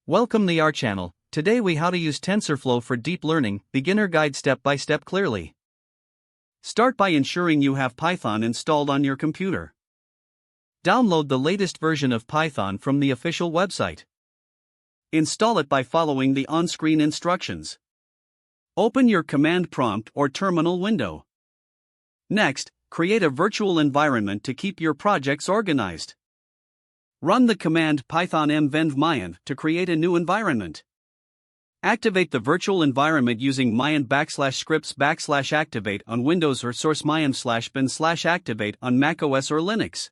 Welcome to our channel. Today we how to use TensorFlow for deep learning, beginner guide step by step clearly. Start by ensuring you have Python installed on your computer. Download the latest version of Python from the official website. Install it by following the on-screen instructions. Open your command prompt or terminal window. Next, create a virtual environment to keep your projects organized. Run the command python mvenv to create a new environment. Activate the virtual environment using -scripts/activate on Windows or source -bin/activate on macOS or Linux.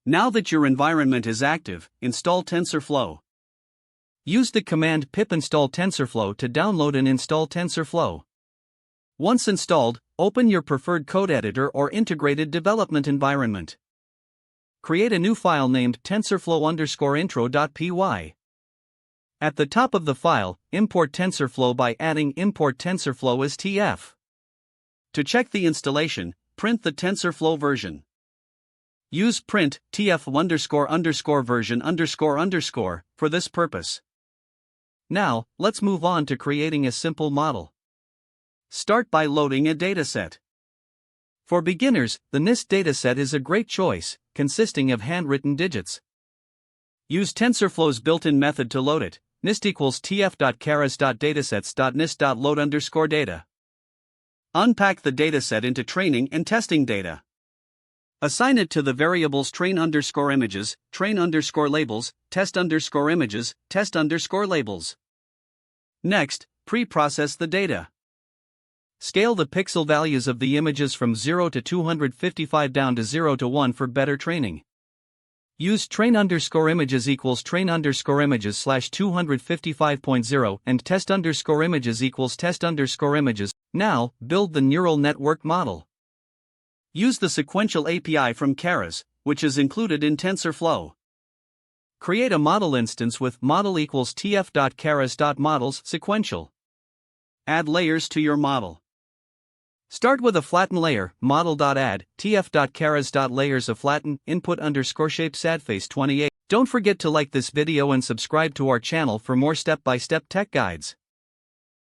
Now that your environment is active, install TensorFlow. Use the command pip install TensorFlow to download and install TensorFlow. Once installed, open your preferred code editor or integrated development environment. Create a new file named TensorFlow_intro.py. At the top of the file, import TensorFlow by adding import TensorFlow as TF. To check the installation, print the TensorFlow version. Use print tf__version__ for this purpose. Now, let's move on to creating a simple model. Start by loading a dataset. For beginners, the NIST dataset is a great choice, consisting of handwritten digits. Use TensorFlow's built-in method to load it. NIST equals tf.keras.datasets.nist.load_data. Unpack the dataset into training and testing data. Assign it to the variables train_images, train_labels, test_images, test_labels. Next, pre-process the data. Scale the pixel values of the images from 0 to 255 down to 0 to 1 for better training. Use train_images equals train_images/255.0 and test_images equals test_images. Now, build the neural network model. Use the sequential API from Keras, which is included in TensorFlow. Create a model instance with model equals tf.keras.models sequential. Add layers to your model. Start with a flatten layer, model.add, tf.keras.layers of flatten, input_shape sadface 28. Don't forget to like this video and subscribe to our channel for more step-by-step tech guides.